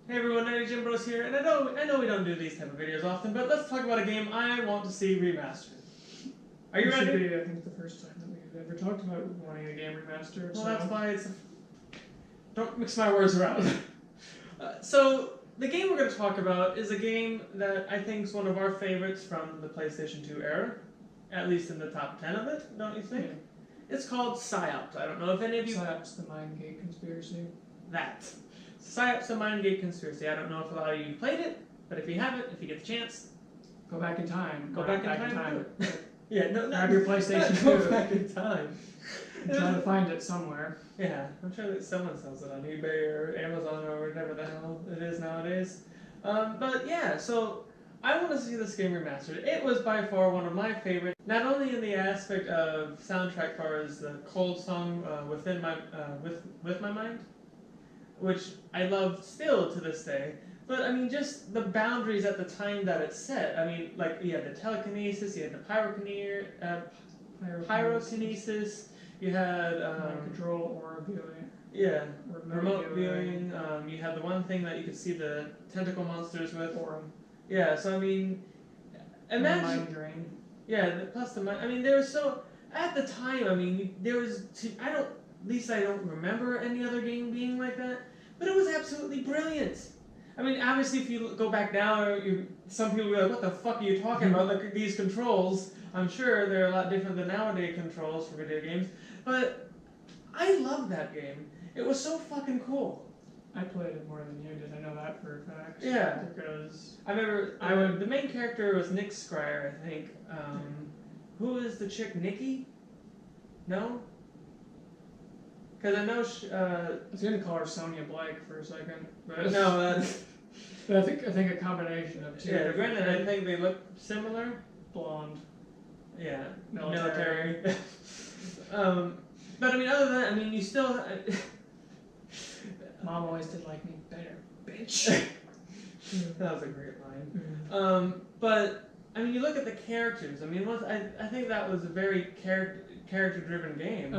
Hey everyone, nerdygymbros here, and I know we don't do these type of videos often, but let's talk about a game I want to see remastered. Are you ready? Should be, I think, the first time that we've ever talked about wanting a game remastered. Well, so. that's why it's. Don't mix my words around. So the game we're going to talk about is a game that I think is one of our favorites from the PlayStation 2 era, at least in the top 10 of it, don't you think? Yeah. It's called Psi-Ops. I don't know if any of you. Psi-Ops, the Mindgate conspiracy. That. Psi-Ops, the Mindgate conspiracy. I don't know if a lot of you played it, but if you haven't, if you get the chance, Go back in time. go back in time. And do it. Yeah, no, Grab your PlayStation Go 2. back in time. Try to find it somewhere. Yeah, I'm sure that someone sells it on eBay or Amazon or whatever the hell it is nowadays. But yeah, so I want to see this game remastered. It was by far one of my favorites, not only in the aspect of soundtrack, far as the cold song within my with my mind, which I love still to this day. But I mean, just the boundaries at the time that it's set. I mean, like you had the telekinesis, you had the pyrokinesis. You had Mind control or viewing. yeah, remote viewing. You had the one thing that you could see the tentacle monsters with. Yeah, so I mean, imagine. Mind drain. Yeah, plus the mind. I mean, there was so at the time. I mean, there was. At least I don't remember any other game being like that. But it was absolutely brilliant. I mean, obviously, if you go back now, some people will be like, "What the fuck are you talking about? Look at these controls." I'm sure they're a lot different than nowadays controls for video games, but I love that game. It was so fucking cool. I played it more than you did. I know that for a fact. Yeah. Because I remember the main character was Nick Scryer, I think. Who is the chick? Nikki? No? Because I know I was gonna call her Sonia Blake for a second, but no, that's but I think a combination of two. yeah. Granted, I think they look similar. Blonde. Yeah, Military. But I mean, other than that, I mean, you still. Mom always did like me better, bitch. That was a great line. But I mean, you look at the characters. I mean, I think that was a very character-driven game.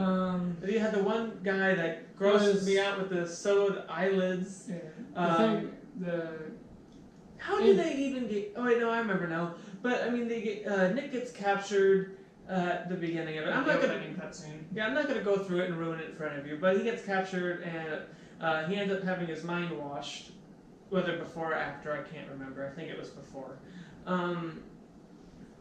You had the one guy that grossed me out with the sewed eyelids. Yeah. How did they even get? Oh wait, no, I remember now. But I mean, they get Nick gets captured at the beginning of it. I'm not gonna go through it and ruin it for any of you. But he gets captured and he ends up having his mind washed. Whether before or after, I can't remember. I think it was before.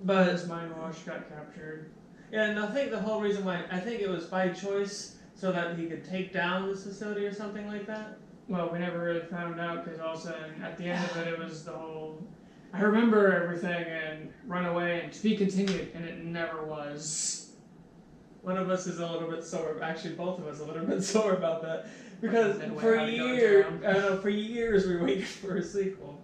But his mind wash got captured. Yeah, and I think the whole reason why I think it was by choice so that he could take down this facility or something like that. Well, we never really found out because all of a sudden, at the end of it, it was the whole. I remember everything and run away and to be continued, and it never was. One of us is a little bit sore. Actually, both of us a little bit sore about that because for years we waited for a sequel.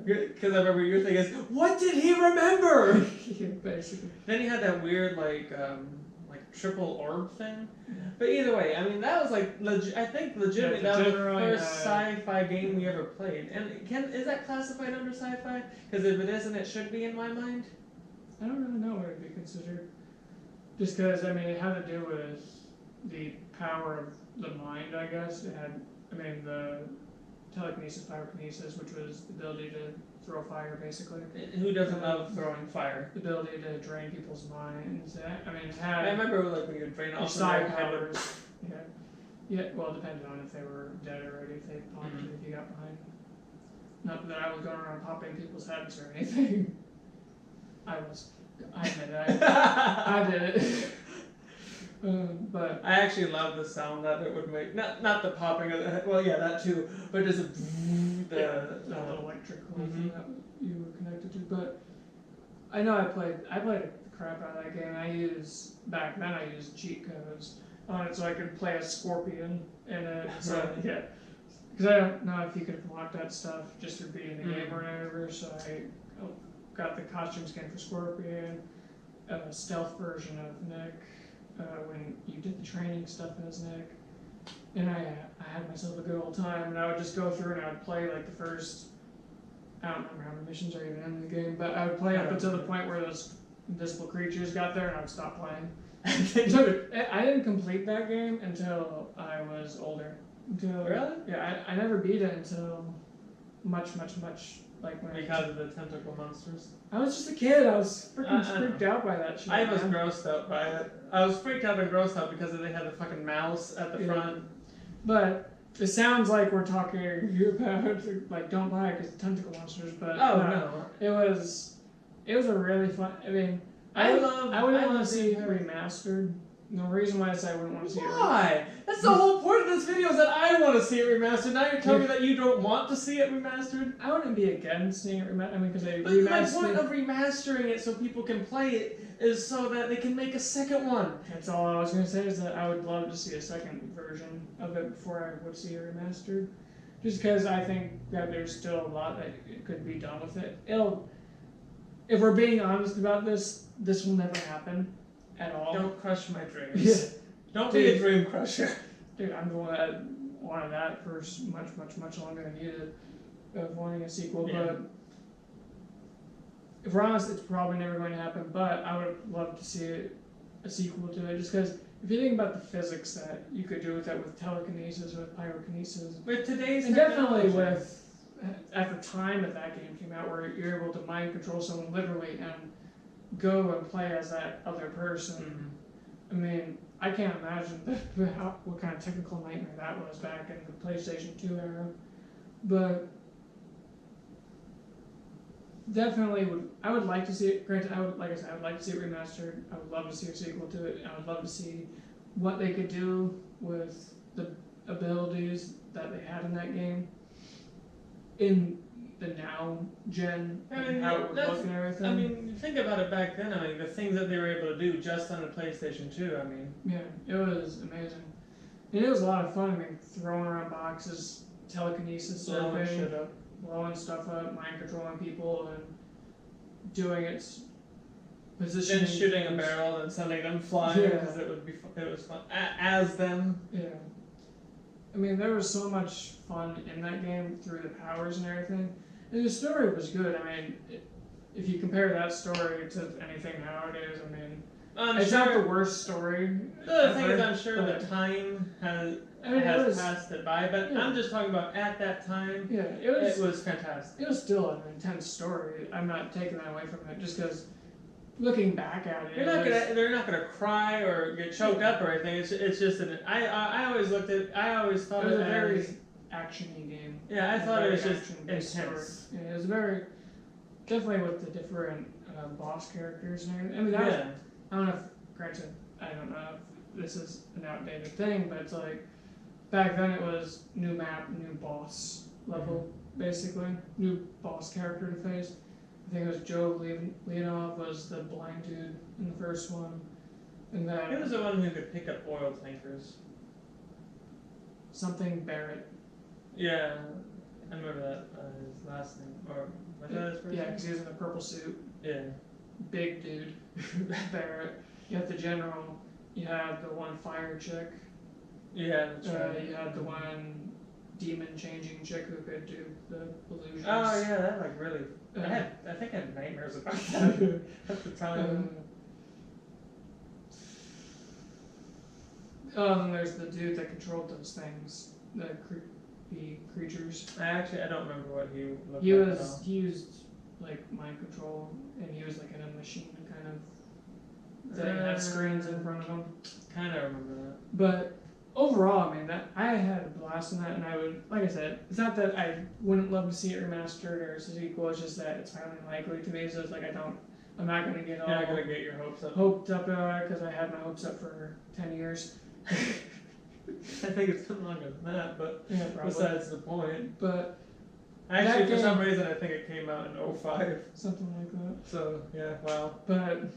Because I remember your thing is, what did he remember? Yeah, basically. Then you had that weird like triple orb thing. Yeah. But either way, I mean that was like I think legitimately that was the first sci-fi game we ever played. And is that classified under sci-fi? Because if it isn't, it should be in my mind. I don't really know what it'd be considered. Just because I mean it had to do with the power of the mind, I guess. It had, I mean the telekinesis, pyrokinesis, which was the ability to throw fire, basically. Who doesn't love throwing fire? The ability to drain people's minds. I mean, it had. I remember like when you would drain off side powers. Yeah. Yeah. Well, depending on if they were dead already, if they popped, if you got behind. Not that I was going around popping people's heads or anything. I admit it. I did it. But I actually love the sound that it would make. Not the popping of the, well, yeah, that too, but just the little electrical thing that you were connected to. But I know I played the crap out of that game. Back then I used cheat codes on it so I could play a scorpion in it. So yeah, because I don't know if you could unlock that stuff just for beating the game or whatever. So I got the costume skin for Scorpion, a stealth version of Nick. When you did the training stuff as Nick, and I had myself a good old time, and I would just go through and I would play like the first, I don't remember how many missions are even in the game, but I would play up until the point where those invisible creatures got there and I would stop playing. I didn't complete that game until I was older. Really? Yeah, I never beat it until much like when Because of the tentacle monsters. I was just a kid. I was freaking I freaked out by that shit. I was grossed out by it. I was freaked out and grossed out because they had the fucking mouse at the front. But it sounds like we're talking about like don't buy it because the tentacle monsters. But no. It was a really fun. I mean, I wouldn't want to see it remastered. The reason why I say I wouldn't want to see it. Why? That's the whole point of this video is that I want to see it remastered. Now you're telling me that you don't want to see it remastered? I wouldn't be against seeing it remastered. I mean, because they But my point of remastering it so people can play it is so that they can make a second one. That's all I was going to say is that I would love to see a second version of it before I would see it remastered. Just because I think that there's still a lot that could be done with it. If we're being honest about this will never happen. At all. Don't crush my dreams. Yeah. Don't be a dream crusher. Dude, I'm the one that wanted that for much longer than you did of wanting a sequel. Yeah. But if we're honest, it's probably never going to happen. But I would love to see a sequel to it, just because if you think about the physics that you could do with it, with telekinesis, with pyrokinesis, with today's and technology. definitely with at the time that game came out, where you're able to mind control someone literally and go and play as that other person. I mean, I can't imagine what kind of technical nightmare that was back in the PlayStation 2 era. But definitely I would like to see it. Granted, I would like to see it remastered. I would love to see a sequel to it. I would love to see what they could do with the abilities that they had in that game in the now gen, and how it would look and everything. I mean, think about it back then. I mean, the things that they were able to do just on a PlayStation 2. I mean, yeah, it was amazing, and it was a lot of fun. I mean, throwing around boxes, telekinesis, blowing stuff up, mind controlling people, and doing its positioning. Then shooting a barrel and sending them flying because it was fun as them. Yeah. I mean, there was so much fun in that game through the powers and everything. And the story was good. I mean, if you compare that story to anything nowadays, I mean, it's not the worst story. The thing is, I'm sure the time has passed it by, but yeah. I'm just talking about at that time. Yeah, it was fantastic. It was still an intense story. I'm not taking that away from it, just because looking back at it, they're not gonna cry or get choked up or anything. It's just I always thought it was a very action-y game. Yeah, I thought it was just intense. Yeah, it was definitely with the different boss characters and everything. I mean, I don't know I don't know if this is an outdated thing, but it's like back then it was new map, new boss level, basically new boss character to face. I think it was Joe Leonov was the blind dude in the first one, and then he was the one who could pick up oil tankers. Something Barrett. Yeah, I remember that his last name, or was that his first name? Yeah, because he was in a purple suit. Yeah. Big dude, Barrett. You have the general. You have the one fire chick. Yeah, that's right. You had the one demon changing chick who could do the illusions. Oh yeah, that like really. I think I had nightmares about that at the time. And there's the dude that controlled those things, the creepy creatures. I don't remember what he looked like. He used like mind control, and he was like in a machine kind of thing. Had screens in front of him. Kind of remember that. But overall, I mean, I had a blast in that, and I would, like I said, it's not that I wouldn't love to see it remastered or a sequel. It's just that it's highly unlikely to me. So it's like I'm not gonna get all. You're not gonna get your hopes up. Hoped up because I had my hopes up for 10 years. I think it's been longer than that, but yeah, probably. Besides the point. But actually, for some reason, I think it came out in 2005. Something like that. So yeah, wow. But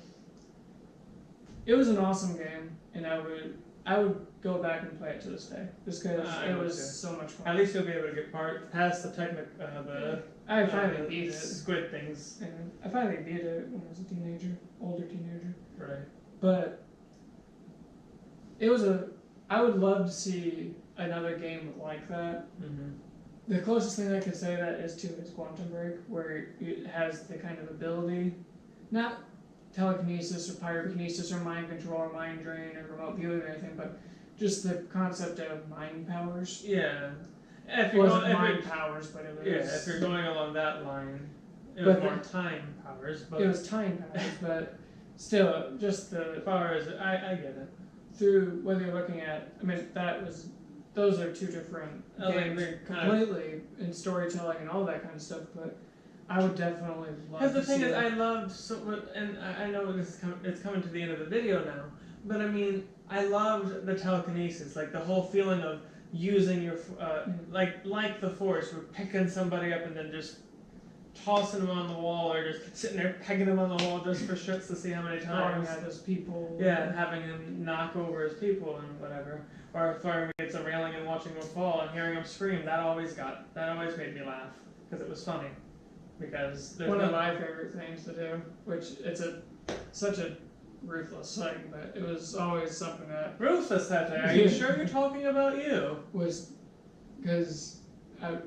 it was an awesome game, and I would go back and play it to this day, just because it was so much fun. At least you'll be able to get past the I finally beat it. Squid things. And I finally beat it when I was a teenager, older teenager. Right. But it was I would love to see another game like that. Mm-hmm. The closest thing I can say that is Quantum Break, where it has the kind of ability, not telekinesis or pyrokinesis or mind control or mind drain or remote viewing or anything, but just the concept of mind powers. Yeah. If It you're wasn't going, mind powers, but it was. yeah, if you're going along that line, it was But more time powers. But it was time powers, but still, just the as far as I get it. through whether you're looking at, I mean, those are two different games they're kind of, completely in storytelling and all that kind of stuff. But I would definitely love. because the to thing see is, it. I loved and I know it's coming to the end of the video now, but I mean, I loved the telekinesis, like the whole feeling of using your like the Force, we're picking somebody up and then just tossing them on the wall, or just sitting there pegging them on the wall just for shits to see how many throwing times. at those people. Yeah, having him knock over his people and whatever, or throwing against a railing and watching them fall and hearing them scream. That always made me laugh because it was funny. Because One of my favorite things to do, which such a ruthless thing, but it was always something that ruthless satire. Are you sure you're talking about you? was because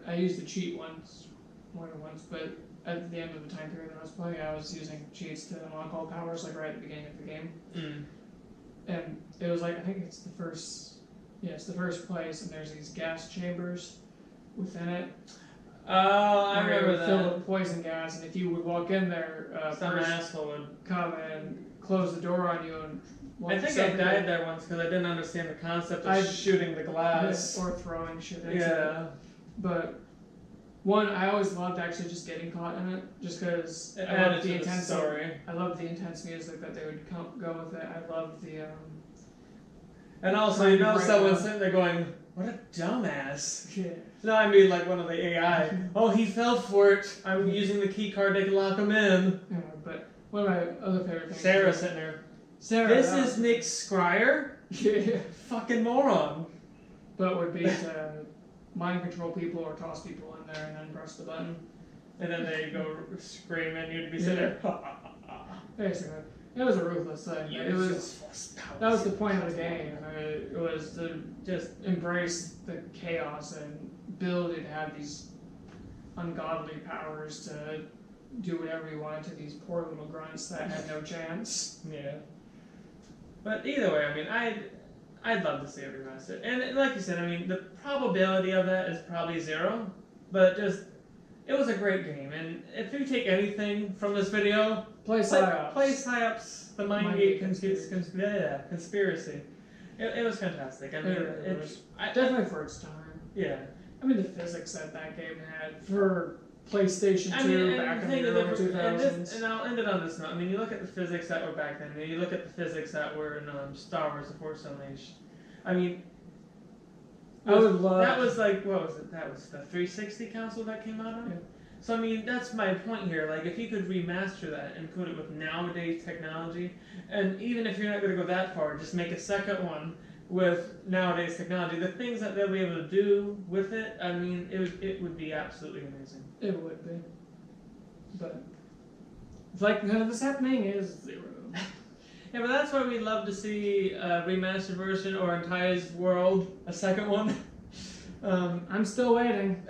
I used to cheat more than once, but at the end of the time period that I was playing, I was using cheats to unlock all powers, like right at the beginning of the game. And it was like, I think it's the first place, and there's these gas chambers within it. Oh, I remember that. Filled with poison gas, and if you would walk in there, Some asshole would come and close the door on you. And I think I died there once because I didn't understand the concept of shooting the glass. Or throwing shit into it. Yeah. But one, I always loved actually just getting caught in it, just because It I added loved the to the intense story. I loved the intense music that they would go with it. I loved the And also, you know, someone's sitting there going, "What a dumbass." yeah. No, I mean like one of the AI. Oh, he fell for it. I'm using the key card. They can lock him in. Yeah, but one of my other favorite things. Sarah's sitting there. Sarah. This is Nick Scryer. Yeah. Fucking moron. But would be to mind control people or toss people in there and then press the button. And then they go screaming. You'd be sitting there. Basically, it was a ruthless thing. That was the point of the game. It was to just embrace the chaos and ability to have these ungodly powers to do whatever you wanted to these poor little grunts that had no chance. Yeah. But either way, I mean, I'd love to see it remastered. And like you said, I mean, the probability of that is probably 0. But just, it was a great game. And if you take anything from this video, Play Psi-Ops. Play Psi-Ops, the Mindgate conspiracy. It was fantastic. I mean, it was definitely for its time. Yeah. I mean, the physics that game had for PlayStation 2 back in the early 2000s. And I'll end it on this note. I mean, you look at the physics that were back then, and you look at the physics that were in Star Wars: The Force Unleashed. I mean, I would love. That was like, what was it? That was the 360 console that came out on? Yeah. So, I mean, that's my point here. Like, if you could remaster that and put it with nowadays technology, and even if you're not going to go that far, just make a second one with nowadays technology, the things that they'll be able to do with it, I mean, it would be absolutely amazing. It would be. But it's like, none of this happening is 0. Yeah, but that's why we'd love to see a remastered version, or in Ty's world, a second one. I'm still waiting.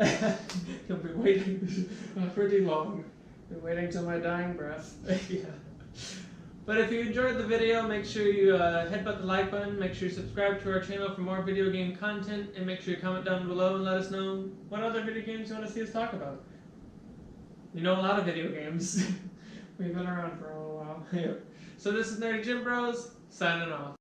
You'll be waiting pretty long. Be waiting till my dying breath. Yeah. But if you enjoyed the video, make sure you hit the like button, make sure you subscribe to our channel for more video game content, and make sure you comment down below and let us know what other video games you want to see us talk about. You know a lot of video games. We've been around for a little while. Yeah. So this is Nerdy Gym Bros, signing off.